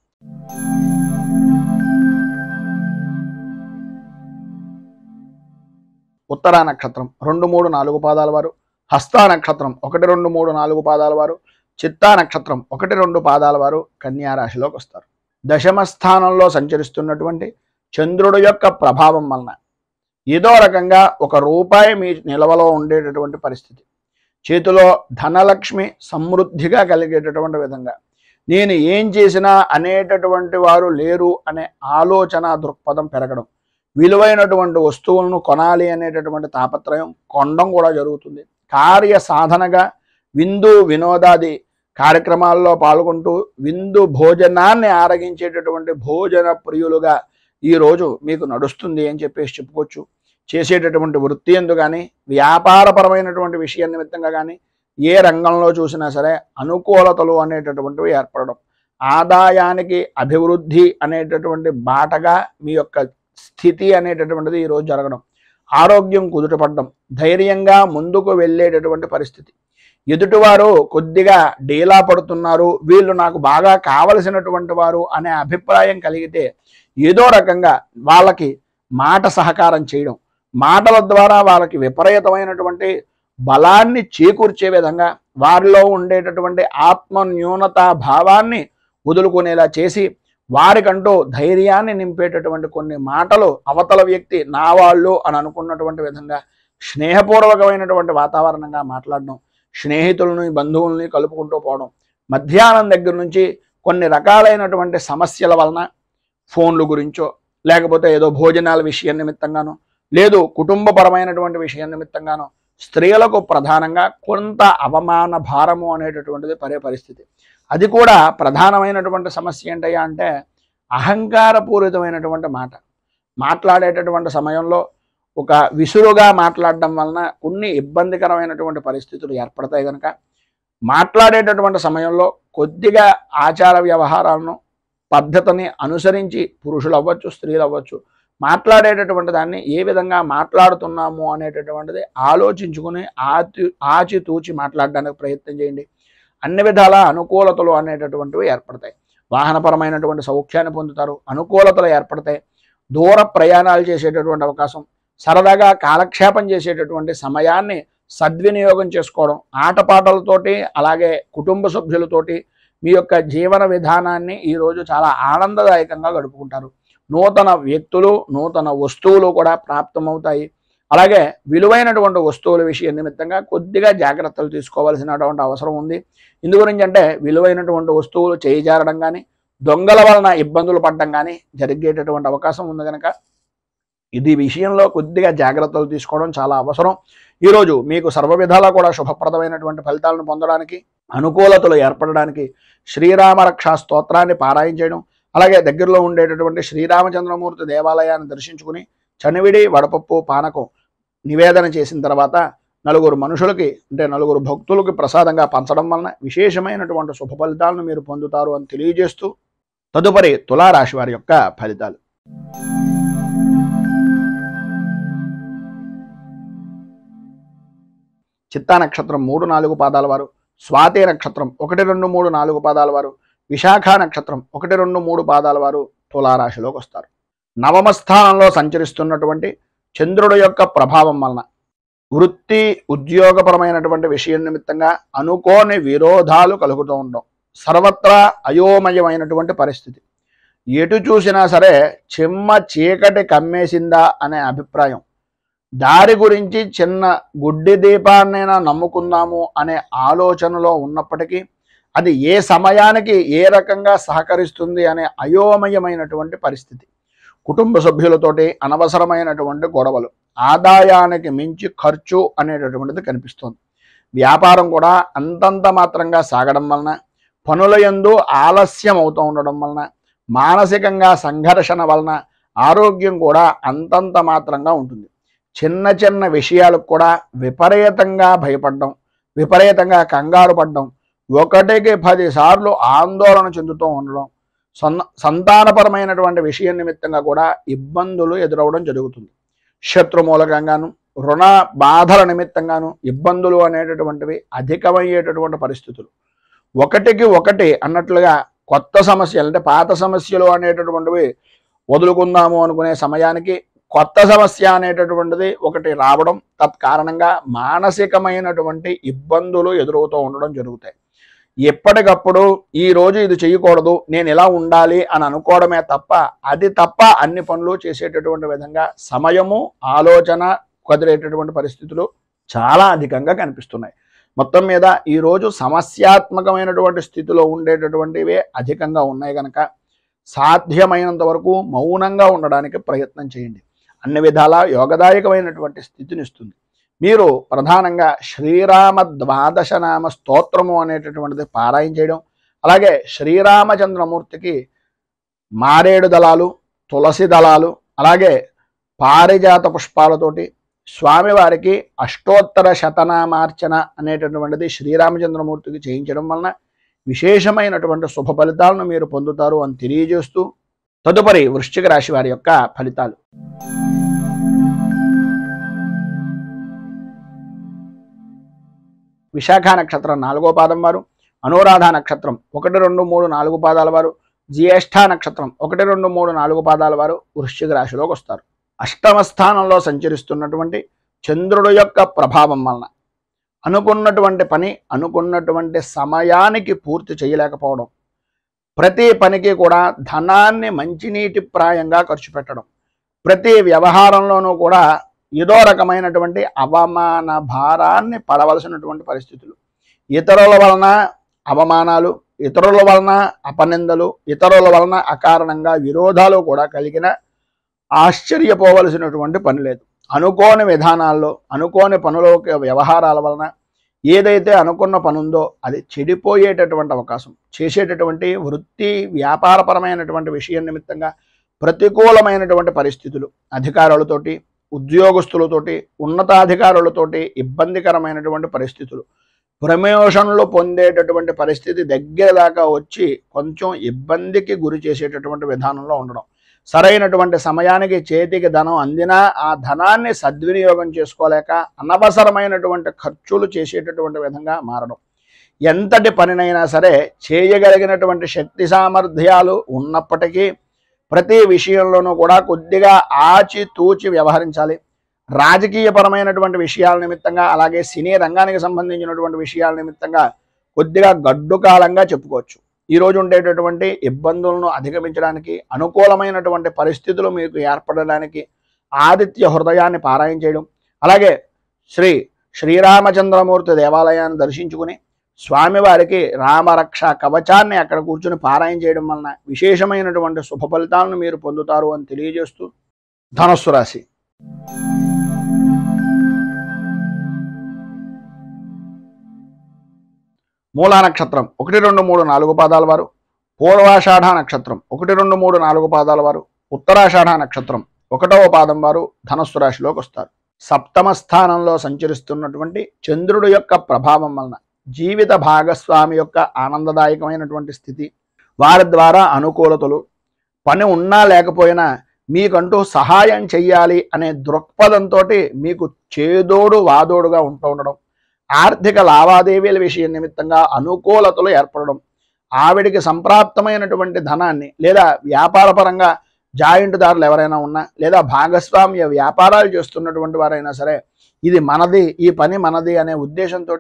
ఉత్తరా నక్షత్రం 2, 3, 4 పాదాల వారు, హస్తా నక్షత్రం 1, 2, 3, 4 పాదాల వారు, చిత్తా నక్షత్రం 1, 2 పాదాల వారు కన్యా రాశిలోకి వస్తారు. దశమ స్థానంలో సంచరిస్తున్నటువంటి చంద్రుడు యొక్క ప్రభావం వలన ఏదో రకంగా ₹1 మీ నిల్వలో ఉండేటటువంటి పరిస్థితి, చేతిలో ధనలక్ష్మి సమృద్ధిగా కలిగేటటువంటి విధంగా, నేను ఏం చేసినా అనేటటువంటి వారు లేరు అనే ఆలోచన దృక్పథం పెరగడం, విలువైనటువంటి వస్తువులను కొనాలి అనేటటువంటి తాపత్రయం కొనడం కూడా జరుగుతుంది. కార్య సాధనగా విందు వినోదాది కార్యక్రమాల్లో పాల్గొంటూ విందు భోజనాన్ని ఆరగించేటటువంటి భోజన ప్రియులుగా ఈరోజు మీకు నడుస్తుంది అని చెప్పేసి చెప్పుకోవచ్చు. చేసేటటువంటి వృత్తి ఎందు కానీ వ్యాపారపరమైనటువంటి విషయం నిమిత్తంగా కానీ ఏ రంగంలో చూసినా సరే అనుకూలతలు అనేటటువంటివి ఏర్పడడం, ఆదాయానికి అభివృద్ధి అనేటటువంటి బాటగా మీ యొక్క స్థితి అనేటటువంటిది ఈరోజు జరగడం, ఆరోగ్యం కుదుటపడడం, ధైర్యంగా ముందుకు వెళ్ళేటటువంటి పరిస్థితి. ఎదుటివారు కొద్దిగా డీలా పడుతున్నారు, వీళ్ళు నాకు బాగా కావలసినటువంటి వారు అనే అభిప్రాయం కలిగితే ఏదో రకంగా వాళ్ళకి మాట సహకారం చేయడం, మాటల ద్వారా వాళ్ళకి విపరీతమైనటువంటి బలాన్ని చేకూర్చే విధంగా వారిలో ఉండేటటువంటి ఆత్మ న్యూనతా భావాన్ని వదులుకునేలా చేసి వారికంటూ ధైర్యాన్ని నింపేటటువంటి కొన్ని మాటలు అవతల వ్యక్తి నా వాళ్ళు అని అనుకున్నటువంటి విధంగా స్నేహపూర్వకమైనటువంటి వాతావరణంగా మాట్లాడడం, స్నేహితులని బంధువుల్ని కలుపుకుంటూ పోవడం, మధ్యాహ్నం దగ్గర నుంచి కొన్ని రకాలైనటువంటి సమస్యల వలన ఫోన్లు గురించో లేకపోతే ఏదో భోజనాల విషయం నిమిత్తంగానో లేదు కుటుంబపరమైనటువంటి విషయం నిమిత్తంగానో స్త్రీలకు ప్రధానంగా కొంత అవమాన భారము అనేటటువంటిది పడే పరిస్థితి. అది కూడా ప్రధానమైనటువంటి సమస్య ఏంటయ్యా అంటే అహంకారపూరితమైనటువంటి మాట్లాడేటటువంటి సమయంలో ఒక విసురుగా మాట్లాడడం వలన కొన్ని ఇబ్బందికరమైనటువంటి పరిస్థితులు ఏర్పడతాయి కనుక మాట్లాడేటటువంటి సమయంలో కొద్దిగా ఆచార వ్యవహారాలను పద్ధతిని అనుసరించి పురుషులు అవ్వచ్చు స్త్రీలు అవ్వచ్చు మాట్లాడేటటువంటి దాన్ని ఏ విధంగా మాట్లాడుతున్నాము అనేటటువంటిది ఆలోచించుకుని ఆచితూచి మాట్లాడడానికి ప్రయత్నం చేయండి. అన్ని విధాల అనుకూలతలు అనేటటువంటివి ఏర్పడతాయి. వాహనపరమైనటువంటి సౌఖ్యాన్ని పొందుతారు, అనుకూలతలు ఏర్పడతాయి. దూర ప్రయాణాలు చేసేటటువంటి అవకాశం, సరదాగా కాలక్షేపం చేసేటటువంటి సమయాన్ని సద్వినియోగం చేసుకోవడం, ఆటపాటలతోటి అలాగే కుటుంబ సభ్యులతోటి మీ యొక్క జీవన విధానాన్ని ఈరోజు చాలా ఆనందదాయకంగా గడుపుకుంటారు. నూతన వ్యక్తులు నూతన వస్తువులు కూడా ప్రాప్తమవుతాయి. అలాగే విలువైనటువంటి వస్తువుల విషయం నిమిత్తంగా కొద్దిగా జాగ్రత్తలు తీసుకోవాల్సినటువంటి అవసరం ఉంది. ఇందు గురించి అంటే విలువైనటువంటి వస్తువులు చేయిజారడం కానీ దొంగల వలన ఇబ్బందులు పడడం కానీ జరిగేటటువంటి అవకాశం ఉంది కనుక ఇది విషయంలో కొద్దిగా జాగ్రత్తలు తీసుకోవడం చాలా అవసరం. ఈరోజు మీకు సర్వ విధాలా కూడా శుభప్రదమైనటువంటి ఫలితాలను పొందడానికి అనుకూలతలు ఏర్పడడానికి శ్రీరామ రక్షా స్తోత్రాన్ని పారాయణ చేయడం, అలాగే దగ్గరలో ఉండేటటువంటి శ్రీరామచంద్రమూర్తి దేవాలయాన్ని దర్శించుకుని చనివిడి వడపప్పు పానకం నివేదన చేసిన తర్వాత నలుగురు మనుషులకి అంటే నలుగురు భక్తులకి ప్రసాదంగా పంచడం వలన విశేషమైనటువంటి శుభ ఫలితాలను మీరు పొందుతారు అని తెలియజేస్తూ తదుపరి తులారాశి వారి యొక్క ఫలితాలు. చిత్తా నక్షత్రం 3, 4 పాదాల వారు, స్వాతి నక్షత్రం 1, 2, 3, 4 పాదాల వారు, విశాఖ నక్షత్రం 1, 2, 3 పాదాల వారు తులారాశిలోకి వస్తారు. నవమ స్థానంలో సంచరిస్తున్నటువంటి చంద్రుడు యొక్క ప్రభావం వలన వృత్తి ఉద్యోగపరమైనటువంటి విషయం నిమిత్తంగా అనుకోని విరోధాలు కలుగుతూ ఉండడం, సర్వత్రా అయోమయమైనటువంటి పరిస్థితి, ఎటు చూసినా సరే చిమ్మ చీకటి కమ్మేసిందా అనే అభిప్రాయం, దారి గురించి చిన్న గుడ్డి దీపాన్నైనా నమ్ముకుందాము అనే ఆలోచనలో ఉన్నప్పటికీ అది ఏ సమయానికి ఏ రకంగా సహకరిస్తుంది అనే అయోమయమైనటువంటి పరిస్థితి, కుటుంబ సభ్యులతోటి అనవసరమైనటువంటి గొడవలు, ఆదాయానికి మించి ఖర్చు అనేటటువంటిది కనిపిస్తుంది. వ్యాపారం కూడా అంతంత మాత్రంగా సాగడం వలన, పనుల యందు ఆలస్యం అవుతూ ఉండడం వలన, మానసికంగా సంఘర్షణ వలన ఆరోగ్యం కూడా అంతంత మాత్రంగా ఉంటుంది. చిన్న చిన్న విషయాలకు కూడా విపరీతంగా భయపడడం, విపరీతంగా కంగారు పడడం, ఒకటికి 10 సార్లు ఆందోళన చెందుతూ ఉండడం, సంతానపరమైనటువంటి విషయం నిమిత్తంగా కూడా ఇబ్బందులు ఎదురవడం జరుగుతుంది. శత్రుమూలకంగాను, రుణ బాధల నిమిత్తంగాను ఇబ్బందులు అనేటటువంటివి అధికమయ్యేటటువంటి పరిస్థితులు. ఒకటికి ఒకటి అన్నట్లుగా కొత్త సమస్యలు అంటే పాత సమస్యలు అనేటటువంటివి వదులుకుందాము అనుకునే సమయానికి కొత్త సమస్య అనేటటువంటిది ఒకటి రావడం, తత్కారణంగా మానసికమైనటువంటి ఇబ్బందులు ఎదురవుతూ ఉండడం జరుగుతాయి. ఎప్పటికప్పుడు ఈ రోజు ఇది చేయకూడదు, నేను ఇలా ఉండాలి అని అనుకోవడమే తప్ప అన్ని పనులు చేసేటటువంటి విధంగా సమయము ఆలోచన కుదిరేటటువంటి పరిస్థితులు చాలా అధికంగా కనిపిస్తున్నాయి. మొత్తం మీద ఈరోజు సమస్యాత్మకమైనటువంటి స్థితిలో ఉండేటటువంటివే అధికంగా ఉన్నాయి కనుక సాధ్యమైనంత వరకు మౌనంగా ఉండడానికి ప్రయత్నం చేయండి. అన్ని విధాలా యోగదాయకమైనటువంటి స్థితిని ఇస్తుంది. మీరు ప్రధానంగా శ్రీరామ ద్వాదశనామ స్తోత్రము అనేటటువంటిది పారాయణ చేయడం, అలాగే శ్రీరామచంద్రమూర్తికి మారేడు దళాలు, తులసి దళాలు, అలాగే పారిజాత పుష్పాలతోటి స్వామివారికి అష్టోత్తర శతనామార్చన అనేటటువంటిది శ్రీరామచంద్రమూర్తికి చేయించడం వలన విశేషమైనటువంటి శుభ ఫలితాలను మీరు పొందుతారు అని తెలియజేస్తూ తదుపరి వృశ్చిక రాశి వారి యొక్క ఫలితాలు. విశాఖ నక్షత్రం 4వ పాదం వారు, అనురాధ నక్షత్రం 1, 2, 3, 4 పాదాల వారు, జ్యేష్ఠ నక్షత్రం 1, 2, 3, 4 పాదాల వారు వృశ్చిక రాశిలోకి వస్తారు. అష్టమ స్థానంలో సంచరిస్తున్నటువంటి చంద్రుడు యొక్క ప్రభావం వలన అనుకున్నటువంటి పని అనుకున్నటువంటి సమయానికి పూర్తి చేయలేకపోవడం, ప్రతి పనికి కూడా ధనాన్ని మంచినీటి ప్రాయంగా ఖర్చు పెట్టడం, ప్రతి వ్యవహారంలోనూ కూడా ఏదో రకమైనటువంటి అవమాన భారాన్ని పడవలసినటువంటి పరిస్థితులు, ఇతరుల వలన అవమానాలు, ఇతరుల వలన అపనిందలు, ఇతరుల వలన అకారణంగా విరోధాలు కూడా కలిగిన ఆశ్చర్యపోవలసినటువంటి పని లేదు. అనుకోని విధానాల్లో అనుకోని పనుల వ్యవహారాల వలన ఏదైతే అనుకున్న పని ఉందో అది చెడిపోయేటటువంటి అవకాశం, చేసేటటువంటి వృత్తి వ్యాపారపరమైనటువంటి విషయం నిమిత్తంగా ప్రతికూలమైనటువంటి పరిస్థితులు, అధికారులతోటి ఉద్యోగస్తులతోటి ఉన్నతాధికారులతోటి ఇబ్బందికరమైనటువంటి పరిస్థితులు, ప్రమోషన్లు పొందేటటువంటి పరిస్థితి దగ్గర దాకా వచ్చి కొంచెం ఇబ్బందికి గురి చేసేటటువంటి విధానంలో ఉండడం, సరైనటువంటి సమయానికి చేతికి ధనం అందినా ఆ ధనాన్ని సద్వినియోగం చేసుకోలేక అనవసరమైనటువంటి ఖర్చులు చేసేటటువంటి విధంగా మారడం, ఎంతటి పనినైనా సరే చేయగలిగినటువంటి శక్తి సామర్థ్యాలు ఉన్నప్పటికీ ప్రతి విషయంలోనూ కూడా కొద్దిగా ఆచితూచి వ్యవహరించాలి. రాజకీయపరమైనటువంటి విషయాల నిమిత్తంగా, అలాగే సినీ రంగానికి సంబంధించినటువంటి విషయాల నిమిత్తంగా కొద్దిగా గడ్డు కాలంగా చెప్పుకోవచ్చు. ఈరోజు ఉండేటటువంటి ఇబ్బందులను అధిగమించడానికి, అనుకూలమైనటువంటి పరిస్థితులు మీకు ఏర్పడడానికి ఆదిత్య హృదయాన్ని పారాయణ చేయడం, అలాగే శ్రీరామచంద్రమూర్తి దేవాలయాన్ని దర్శించుకుని స్వామివారికి రామరక్ష కవచాన్ని అక్కడ కూర్చుని పారాయణ చేయడం వలన విశేషమైనటువంటి శుభ ఫలితాలను మీరు పొందుతారు అని తెలియజేస్తూ ధనుస్సు రాశి. మూలా నక్షత్రం 1, 2, 3, 4 పాదాల వారు, పూర్వాషాఢ నక్షత్రం 1, 2, 3, 4 పాదాల వారు, ఉత్తరాషాఢ నక్షత్రం 1వ పాదం వారు ధనుస్సు రాశిలోకి వస్తారు. సప్తమ స్థానంలో సంచరిస్తున్నటువంటి చంద్రుడు యొక్క ప్రభావం వలన జీవిత భాగస్వామి యొక్క ఆనందదాయకమైనటువంటి స్థితి, వారి ద్వారా అనుకూలతలు, పని ఉన్నా లేకపోయినా మీకంటూ సహాయం చెయ్యాలి అనే దృక్పథంతో మీకు చేదోడు వాదోడుగా ఉంటూ ఉండడం, ఆర్థిక లావాదేవీల విషయం నిమిత్తంగా అనుకూలతలు ఏర్పడడం, ఆవిడికి సంప్రాప్తమైనటువంటి ధనాన్ని లేదా వ్యాపారపరంగా జాయింట్దారులు ఎవరైనా ఉన్నా లేదా భాగస్వామ్య వ్యాపారాలు చేస్తున్నటువంటి వారైనా సరే ఇది మనది, ఈ పని మనది అనే ఉద్దేశంతో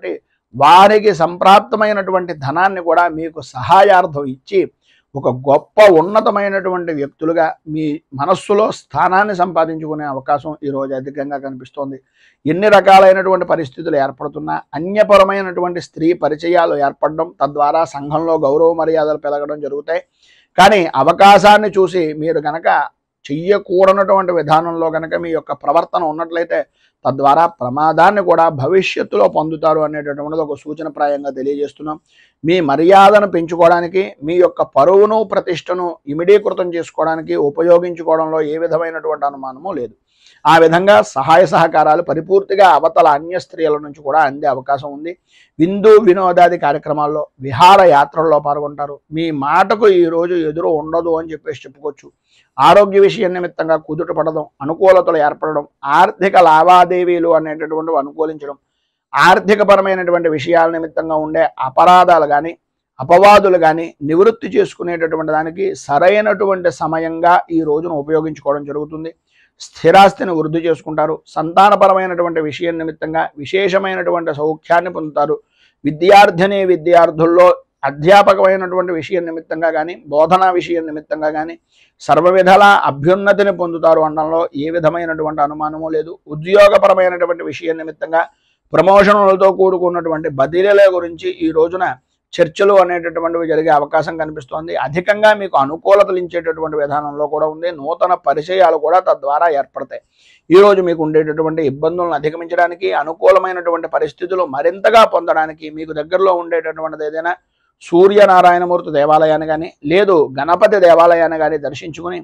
వారికి సంప్రాప్తమైనటువంటి ధనాన్ని కూడా మీకు సహాయార్థం ఇచ్చి ఒక గొప్ప ఉన్నతమైనటువంటి వ్యక్తులుగా మీ మనస్సులో స్థానాన్ని సంపాదించుకునే అవకాశం ఈరోజు అధికంగా కనిపిస్తోంది. ఎన్ని రకాలైనటువంటి పరిస్థితులు ఏర్పడుతున్నా అన్యపరమైనటువంటి స్త్రీ పరిచయాలు ఏర్పడడం, తద్వారా సంఘంలో గౌరవ మర్యాదలు పెరగడం జరుగుతాయి. కానీ అవకాశాన్ని చూసి మీరు కనుక చెయ్యకూడనటువంటి విధానంలో కనుక మీ యొక్క ప్రవర్తన ఉన్నట్లయితే తద్వారా ప్రమాదాన్ని కూడా భవిష్యత్తులో పొందుతారు అనేటటువంటిది ఒక సూచనప్రాయంగా తెలియజేస్తున్నాం. మీ మర్యాదను పెంచుకోవడానికి, మీ యొక్క పరువును ప్రతిష్టను ఇమిడీకృతం చేసుకోవడానికి ఉపయోగించుకోవడంలో ఏ విధమైనటువంటి అనుమానము లేదు. ఆ విధంగా సహాయ సహకారాలు పరిపూర్తిగా అవతల అన్య స్త్రీల నుంచి కూడా అందే అవకాశం ఉంది. విందు వినోదాది కార్యక్రమాల్లో, విహార యాత్రల్లో పాల్గొంటారు. మీ మాటకు ఈరోజు ఎదురు ఉండదు అని చెప్పుకోవచ్చు. ఆరోగ్య విషయం నిమిత్తంగా కుదుట పడడం, అనుకూలతలు ఏర్పడడం, ఆర్థిక లావాదేవీలు అనేటటువంటివి అనుకూలించడం, ఆర్థికపరమైనటువంటి విషయాల నిమిత్తంగా ఉండే అపరాధాలు కానీ అపవాదులు కానీ నివృత్తి చేసుకునేటటువంటి దానికి సరైనటువంటి సమయంగా ఈ రోజును ఉపయోగించుకోవడం జరుగుతుంది. స్థిరాస్తిని వృద్ధి చేసుకుంటారు. సంతానపరమైనటువంటి విషయం నిమిత్తంగా విశేషమైనటువంటి సౌఖ్యాన్ని పొందుతారు. విద్యార్థుల్లో అధ్యాపకమైనటువంటి విషయం నిమిత్తంగా కానీ, బోధనా విషయం నిమిత్తంగా కానీ సర్వవిధాల అభ్యున్నతిని పొందుతారు అనడంలో ఏ విధమైనటువంటి అనుమానము లేదు. ఉద్యోగపరమైనటువంటి విషయం నిమిత్తంగా ప్రమోషన్లతో కూడుకున్నటువంటి బదిలీల గురించి ఈ రోజున చర్చలు అనేటటువంటివి జరిగే అవకాశం కనిపిస్తోంది. అధికంగా మీకు అనుకూలతలు ఇచ్చేటటువంటి విధానంలో కూడా ఉంది. నూతన పరిచయాలు కూడా తద్వారా ఏర్పడతాయి. ఈరోజు మీకు ఉండేటటువంటి ఇబ్బందులను అధిగమించడానికి, అనుకూలమైనటువంటి పరిస్థితులు మరింతగా పొందడానికి మీకు దగ్గరలో ఉండేటటువంటిది ఏదైనా సూర్యనారాయణమూర్తి దేవాలయాన్ని కానీ, లేదు గణపతి దేవాలయాన్ని కానీ దర్శించుకుని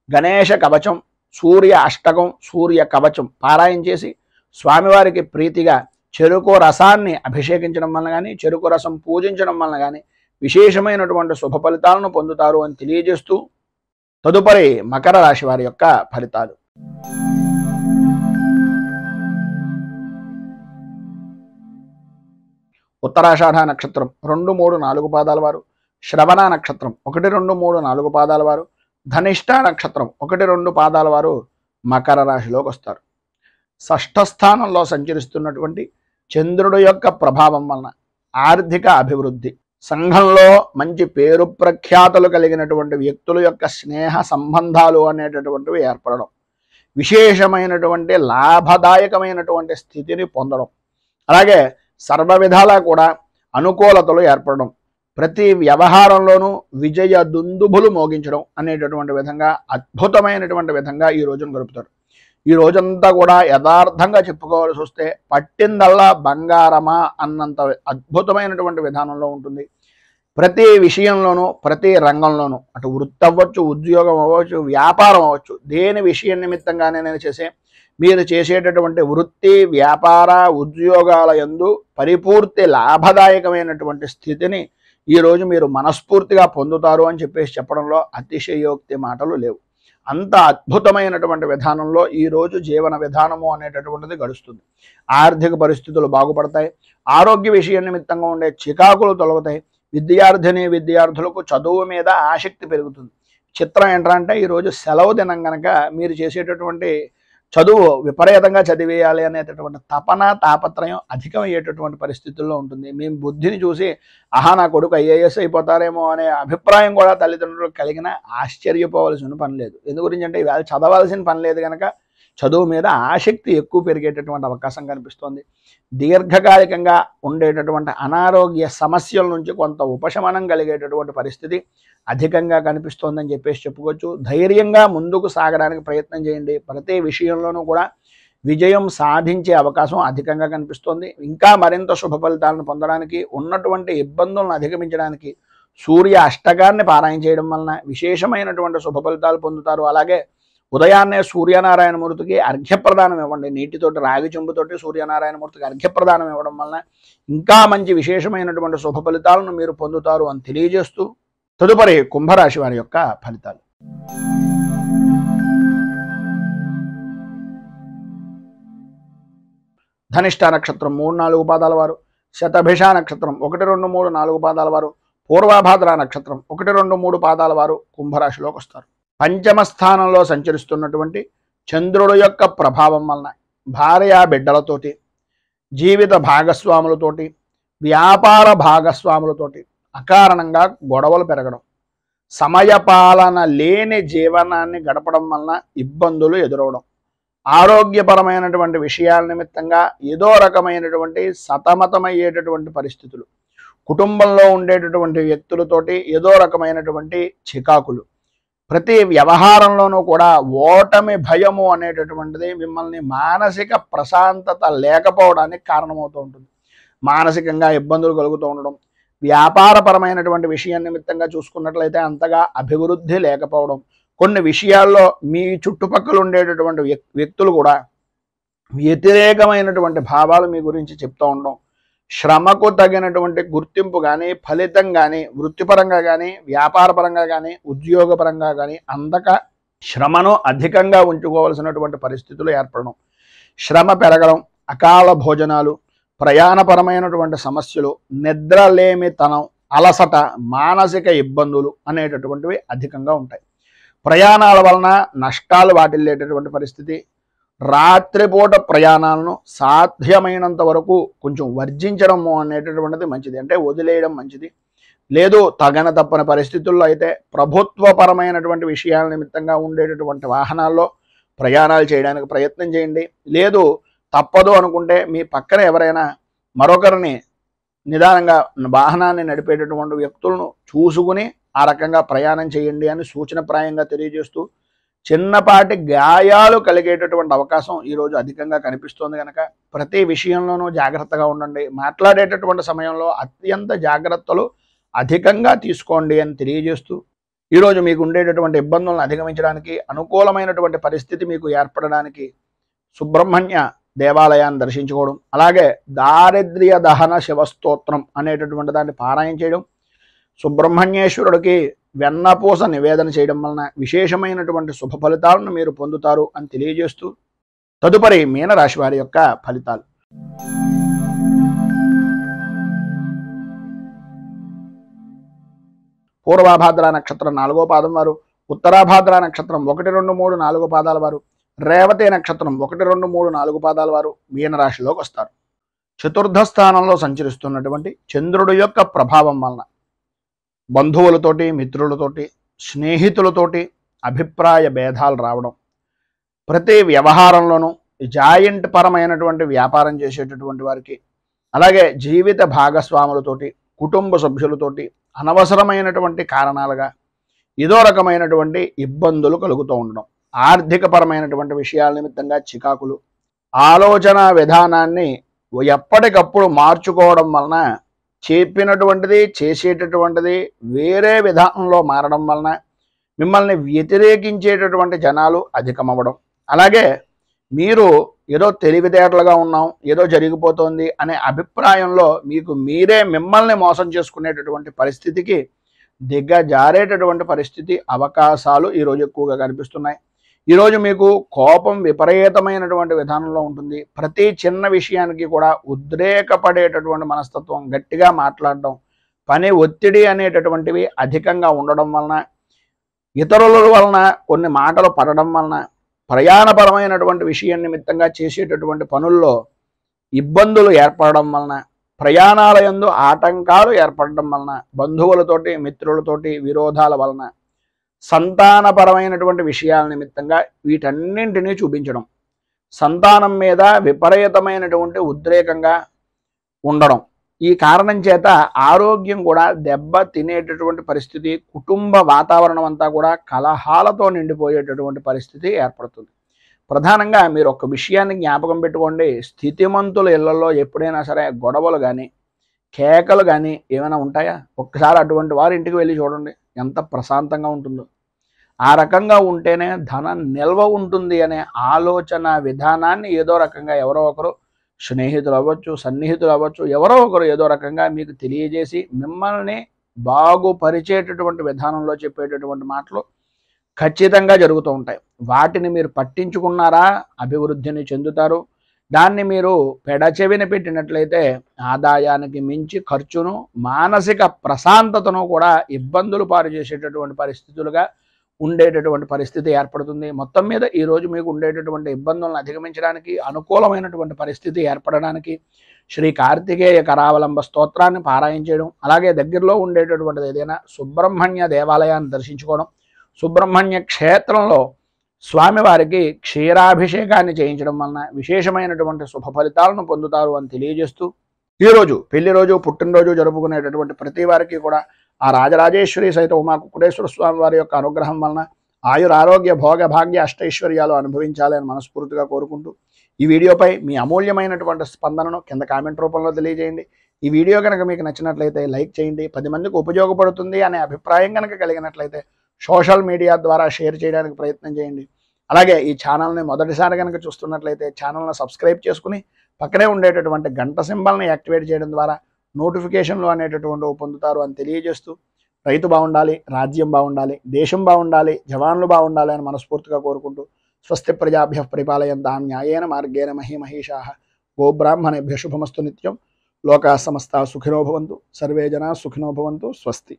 గణేష కవచం, సూర్య అష్టకం, సూర్య కవచం పారాయణ చేసి స్వామివారికి ప్రీతిగా చెరుకు రసాన్ని అభిషేకించడం వలన కానీ, చెరుకు రసం పూజించడం వలన కానీ విశేషమైనటువంటి శుభ ఫలితాలను పొందుతారు అని తెలియజేస్తూ తదుపరి మకర రాశి వారి యొక్క ఫలితాలు. ఉత్తరాషాఢ నక్షత్రం 2, 3, 4 పాదాల వారు, శ్రవణ నక్షత్రం 1, 2, 3, 4 పాదాల వారు, ధనిష్ట నక్షత్రం 1, 2 పాదాల వారు మకర రాశిలోకి వస్తారు. షష్ఠ స్థానంలో సంచరిస్తున్నటువంటి చంద్రుడు యొక్క ప్రభావం వలన ఆర్థిక అభివృద్ధి, సంఘంలో మంచి పేరు ప్రఖ్యాతులు కలిగినటువంటి వ్యక్తుల యొక్క స్నేహ సంబంధాలు అనేటటువంటివి ఏర్పడడం, విశేషమైనటువంటి లాభదాయకమైనటువంటి స్థితిని పొందడం, అలాగే సర్వ విధాలా కూడా అనుకూలతలు ఏర్పడడం, ప్రతి వ్యవహారంలోనూ విజయ దుందుభులు మోగించడం అనేటటువంటి విధంగా అద్భుతమైనటువంటి విధంగా ఈ రోజును గడుపుతారు. ఈ రోజంతా కూడా యథార్థంగా చెప్పుకోవాల్సి వస్తే పట్టిందల్లా బంగారమా అన్నంత అద్భుతమైనటువంటి విధానంలో ఉంటుంది. ప్రతి విషయంలోనూ, ప్రతి రంగంలోనూ, అటు వృత్తి అవ్వచ్చు, ఉద్యోగం అవ్వచ్చు, వ్యాపారం అవ్వచ్చు, దేని విషయం నిమిత్తంగానే మీరు చేసేటటువంటి వృత్తి, వ్యాపార, ఉద్యోగాల యందు పరిపూర్తి లాభదాయకమైనటువంటి స్థితిని ఈరోజు మీరు మనస్ఫూర్తిగా పొందుతారు అని చెప్పడంలో అతిశయోక్తి మాటలు లేవు. అంత అద్భుతమైనటువంటి విధానంలో ఈరోజు జీవన విధానము అనేటటువంటిది గడుస్తుంది. ఆర్థిక పరిస్థితులు బాగుపడతాయి. ఆరోగ్య విషయం నిమిత్తంగా ఉండే చికాకులు తొలగుతాయి. విద్యార్థులకు చదువు మీద ఆసక్తి పెరుగుతుంది. చిత్రం ఏంటంటే ఈరోజు సెలవు దినం కనుక మీరు చేసేటటువంటి చదువు విపరీతంగా చదివేయాలి అనేటటువంటి తపన, తాపత్రయం అధికమయ్యేటటువంటి పరిస్థితుల్లో ఉంటుంది. మేము బుద్ధిని చూసి నా కొడుకు ఐఏఎస్ అయిపోతారేమో అనే అభిప్రాయం కూడా తల్లిదండ్రులకు కలిగిన ఆశ్చర్యపోవలసిన పని లేదు. ఎందు గురించి అంటే ఇవాళ చదవాల్సిన పని లేదు కనుక చదువు మీద ఆసక్తి ఎక్కువ పెరిగేటటువంటి అవకాశం కనిపిస్తోంది. దీర్ఘకాలికంగా ఉండేటటువంటి అనారోగ్య సమస్యల నుంచి కొంత ఉపశమనం కలిగేటటువంటి పరిస్థితి అధికంగా కనిపిస్తోందని చెప్పుకోవచ్చు. ధైర్యంగా ముందుకు సాగడానికి ప్రయత్నం చేయండి. ప్రతి విషయంలోనూ కూడా విజయం సాధించే అవకాశం అధికంగా కనిపిస్తోంది. ఇంకా మరింత శుభ ఫలితాలను పొందడానికి, ఉన్నటువంటి ఇబ్బందులను అధిగమించడానికి సూర్య అష్టకాన్ని పారాయణ చేయడం వలన విశేషమైనటువంటి శుభ ఫలితాలు పొందుతారు. అలాగే ఉదయాన్నే సూర్యనారాయణమూర్తికి అర్ఘ్యప్రదానం ఇవ్వండి. నీటితోటి, రాగి చెంబుతోటి సూర్యనారాయణమూర్తికి అర్ఘ్యప్రదానం ఇవ్వడం వలన ఇంకా మంచి విశేషమైనటువంటి శుభ ఫలితాలను మీరు పొందుతారు అని తెలియజేస్తూ తదుపరి కుంభరాశి వారి యొక్క ఫలితాలు. ధనిష్ట నక్షత్రం 3, 4 పాదాల వారు, శతభిష నక్షత్రం 1, 2, 3, 4 పాదాల వారు, పూర్వభాద్ర నక్షత్రం 1, 2, 3 పాదాల వారు కుంభరాశిలోకి వస్తారు. పంచమ స్థానంలో సంచరిస్తున్నటువంటి చంద్రుడు యొక్క ప్రభావం వలన భార్యా బిడ్డలతోటి, జీవిత భాగస్వాములతోటి, వ్యాపార భాగస్వాములతోటి అకారణంగా గొడవలు పెరగడం, సమయపాలన లేని జీవనాన్ని గడపడం వలన ఇబ్బందులు ఎదురవడం, ఆరోగ్యపరమైనటువంటి విషయాల నిమిత్తంగా ఏదో రకమైనటువంటి సతమతమయ్యేటటువంటి పరిస్థితులు, కుటుంబంలో ఉండేటటువంటి వ్యక్తులతోటి ఏదో రకమైనటువంటి చికాకులు, ప్రతి వ్యవహారంలోనూ కూడా ఓటమి భయము అనేటటువంటిది మిమ్మల్ని మానసిక ప్రశాంతత లేకపోవడానికి కారణమవుతూ ఉంటుంది. మానసికంగా ఇబ్బందులు కలుగుతూ ఉండడం, వ్యాపారపరమైనటువంటి విషయం నిమిత్తంగా చూసుకున్నట్లయితే అంతగా అభివృద్ధి లేకపోవడం, కొన్ని విషయాల్లో మీ చుట్టుపక్కల ఉండేటటువంటి వ్యక్తులు కూడా వ్యతిరేకమైనటువంటి భావాలు మీ గురించి చెప్తూ ఉండడం, శ్రమకు తగినటువంటి గుర్తింపు కానీ ఫలితం కానీ వృత్తిపరంగా కానీ వ్యాపారపరంగా కానీ ఉద్యోగపరంగా కానీ అందక శ్రమను అధికంగా ఉంచుకోవాల్సినటువంటి పరిస్థితులు ఏర్పడడం, శ్రమ పెరగడం, అకాల భోజనాలు, ప్రయాణపరమైనటువంటి సమస్యలు, నిద్రలేమితనం, అలసట, మానసిక ఇబ్బందులు అనేటటువంటివి అధికంగా ఉంటాయి. ప్రయాణాల వలన నష్టాలు వాటిల్లేటటువంటి పరిస్థితి, రాత్రిపూట ప్రయాణాలను సాధ్యమైనంత వరకు కొంచెం వర్జించడము అనేటటువంటిది మంచిది, అంటే వదిలేయడం మంచిది. లేదు తగన తప్పని పరిస్థితుల్లో అయితే ప్రభుత్వపరమైనటువంటి విషయాల నిమిత్తంగా ఉండేటటువంటి వాహనాల్లో ప్రయాణాలు చేయడానికి ప్రయత్నం చేయండి. లేదు తప్పదు అనుకుంటే మీ పక్కన ఎవరైనా మరొకరిని నిదానంగా వాహనాన్ని నడిపేటటువంటి వ్యక్తులను చూసుకుని ఆ రకంగా ప్రయాణం చేయండి అని సూచనప్రాయంగా తెలియజేస్తూ, చిన్నపాటి గాయాలు కలిగేటటువంటి అవకాశం ఈరోజు అధికంగా కనిపిస్తోంది కనుక ప్రతి విషయంలోనూ జాగ్రత్తగా ఉండండి. మాట్లాడేటటువంటి సమయంలో అత్యంత జాగ్రత్తలు అధికంగా తీసుకోండి అని తెలియజేస్తూ, ఈరోజు మీకు ఉండేటటువంటి ఇబ్బందులను అధిగమించడానికి అనుకూలమైనటువంటి పరిస్థితి మీకు ఏర్పడడానికి సుబ్రహ్మణ్య దేవాలయాన్ని దర్శించుకోవడం, అలాగే దారిద్ర్య దహన శివస్తోత్రం అనేటటువంటి దాన్ని పారాయణ చేయడం, సుబ్రహ్మణ్యేశ్వరుడికి వెన్నపూస నివేదన చేయడం వలన విశేషమైనటువంటి శుభ ఫలితాలను మీరు పొందుతారు అని తెలియజేస్తూ, తదుపరి మీనరాశి వారి యొక్క ఫలితాలు. పూర్వాభాద్ర నక్షత్రం 4వ పాదం వారు, ఉత్తరాభాద్ర నక్షత్రం 1, 2, 3, 4 పాదాల వారు, రేవతి నక్షత్రం 1, 2, 3, 4 పాదాల వారు మీనరాశిలోకి వస్తారు. చతుర్థ స్థానంలో సంచరిస్తున్నటువంటి చంద్రుడి యొక్క ప్రభావం వలన బంధువులతోటి, మిత్రులతోటి, స్నేహితులతోటి అభిప్రాయ భేదాలు రావడం, ప్రతి వ్యవహారంలోనూ జాయింట్ పరమైనటువంటి వ్యాపారం చేసేటటువంటి వారికి, అలాగే జీవిత భాగస్వాములతోటి, కుటుంబ సభ్యులతోటి అనవసరమైనటువంటి కారణాలుగా ఏదో రకమైనటువంటి ఇబ్బందులు కలుగుతూ ఉండడం, ఆర్థిక పరమైనటువంటి విషయాల నిమిత్తంగా చికాకులు, ఆలోచన విధానాన్ని ఎప్పటికప్పుడు మార్చుకోవడం వలన చెప్పినటువంటిది చేసేటటువంటిది వేరే విధానంలో మారడం వలన మిమ్మల్ని వ్యతిరేకించేటటువంటి జనాలు అధికమవ్వడం, అలాగే మీరు ఏదో తెలివితేటలుగా ఉన్నాం, ఏదో జరిగిపోతుంది అనే అభిప్రాయంలో మీకు మీరే మిమ్మల్ని మోసం చేసుకునేటటువంటి పరిస్థితికి దిగజారేటటువంటి పరిస్థితి అవకాశాలు ఈరోజు ఎక్కువగా కనిపిస్తున్నాయి. ఈరోజు మీకు కోపం విపరీతమైనటువంటి విధానంలో ఉంటుంది. ప్రతి చిన్న విషయానికి కూడా ఉద్రేకపడేటటువంటి మనస్తత్వం, గట్టిగా మాట్లాడడం, పని ఒత్తిడి అనేటటువంటివి అధికంగా ఉండడం వలన, ఇతరుల వలన కొన్ని మాటలు పడడం వలన, ప్రయాణపరమైనటువంటి విషయం నిమిత్తంగా చేసేటటువంటి పనుల్లో ఇబ్బందులు ఏర్పడడం వలన, ప్రయాణాల యందు ఆటంకాలు ఏర్పడడం వలన, బంధువులతోటి మిత్రులతోటి విరోధాల వలన, సంతానపరమైనటువంటి విషయాల నిమిత్తంగా వీటన్నింటినీ చూపించడం, సంతానం మీద విపరీతమైనటువంటి ఉద్రేకంగా ఉండడం, ఈ కారణం చేత ఆరోగ్యం కూడా దెబ్బ తినేటటువంటి పరిస్థితి, కుటుంబ వాతావరణం అంతా కూడా కలహాలతో నిండిపోయేటటువంటి పరిస్థితి ఏర్పడుతుంది. ప్రధానంగా మీరు ఒక విషయాన్ని జ్ఞాపకం పెట్టుకోండి, స్థితిమంతుల ఇళ్లలో ఎప్పుడైనా సరే గొడవలు కానీ కేకలు కానీ ఏమైనా ఉంటాయా? ఒక్కసారి అటువంటి వారి ఇంటికి వెళ్ళి చూడండి, ఎంత ప్రశాంతంగా ఉంటుందో. ఆ రకంగా ఉంటేనే ధనం నిల్వ ఉంటుంది అనే ఆలోచన విధానాన్ని ఏదో రకంగా ఎవరో ఒకరు, స్నేహితులు అవ్వచ్చు, సన్నిహితులు అవ్వచ్చు, ఎవరో ఒకరు ఏదో రకంగా మీకు తెలియజేసి మిమ్మల్ని బాగుపరిచేటటువంటి విధానంలో చెప్పేటటువంటి మాటలు ఖచ్చితంగా జరుగుతూ ఉంటాయి. వాటిని మీరు పట్టించుకున్నారా అభివృద్ధిని చెందుతారు. దాన్ని మీరు పెడచెవిన పెట్టినట్లయితే ఆదాయానికి మించి ఖర్చును, మానసిక ప్రశాంతతను కూడా ఇబ్బందులు పాలు చేసేటటువంటి పరిస్థితులుగా ఉండేటటువంటి పరిస్థితి ఏర్పడుతుంది. మొత్తం మీద ఈరోజు మీకు ఉండేటటువంటి ఇబ్బందులను అధిగమించడానికి, అనుకూలమైనటువంటి పరిస్థితి ఏర్పడడానికి శ్రీ కార్తికేయ కరావలంబ స్తోత్రాన్ని పారాయణ చేయడం, అలాగే దగ్గరలో ఉండేటటువంటిది ఏదైనా సుబ్రహ్మణ్య దేవాలయాన్ని దర్శించుకోవడం, సుబ్రహ్మణ్య క్షేత్రంలో స్వామివారికి క్షీరాభిషేకాన్ని చేయించడం వలన విశేషమైనటువంటి శుభ ఫలితాలను పొందుతారు అని తెలియజేస్తూ, ఈరోజు పెళ్లి రోజు, పుట్టినరోజు జరుపుకునేటటువంటి ప్రతి వారికి కూడా ఆ రాజరాజేశ్వరి సైత ఉమా కుక్కుటేశ్వర స్వామి వారి యొక్క అనుగ్రహం వలన ఆయురారోగ్య భోగ భాగ్య అష్టైశ్వర్యాలు అనుభవించాలి అని మనస్ఫూర్తిగా కోరుకుంటూ ఈ వీడియోపై మీ అమూల్యమైనటువంటి స్పందనను కింద కామెంట్ రూపంలో తెలియజేయండి. ఈ వీడియో కనుక మీకు నచ్చినట్లయితే లైక్ చేయండి. 10 మందికి ఉపయోగపడుతుంది అనే అభిప్రాయం కనుక కలిగినట్లయితే సోషల్ మీడియా ద్వారా షేర్ చేయడానికి ప్రయత్నం చేయండి. అలాగే ఈ ఛానల్ని మొదటిసారి కనుక చూస్తున్నట్లయితే ఛానల్ని సబ్స్క్రైబ్ చేసుకుని పక్కనే ఉండేటటువంటి గంట సింబల్ని యాక్టివేట్ చేయడం ద్వారా నోటిఫికేషన్లు అనేటటువంటివి పొందుతారు అని తెలియజేస్తూ రైతు బాగుండాలి, రాజ్యం బాగుండాలి, దేశం బాగుండాలి, జవాన్లు బాగుండాలి అని మనస్ఫూర్తిగా కోరుకుంటూ స్వస్తి ప్రజాభ్యః పరిపాలయంతాం న్యాయేన మార్గేణ మహీమహీషాః గోబ్రాహ్మణేభ్యః శుభమస్తు నిత్యం. లోకా సమస్తా సుఖినో భవంతు, సర్వే జనా సుఖినో భవంతు. స్వస్తి.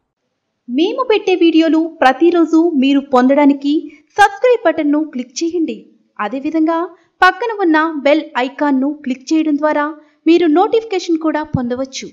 మేము పెట్టే వీడియోలు ప్రతిరోజు మీరు పొందడానికి సబ్స్క్రైబ్ బటన్ను క్లిక్ చేయండి. అదేవిధంగా పక్కన ఉన్న బెల్ ఐకాన్ను క్లిక్ చేయడం ద్వారా మీరు నోటిఫికేషన్ కూడా పొందవచ్చు.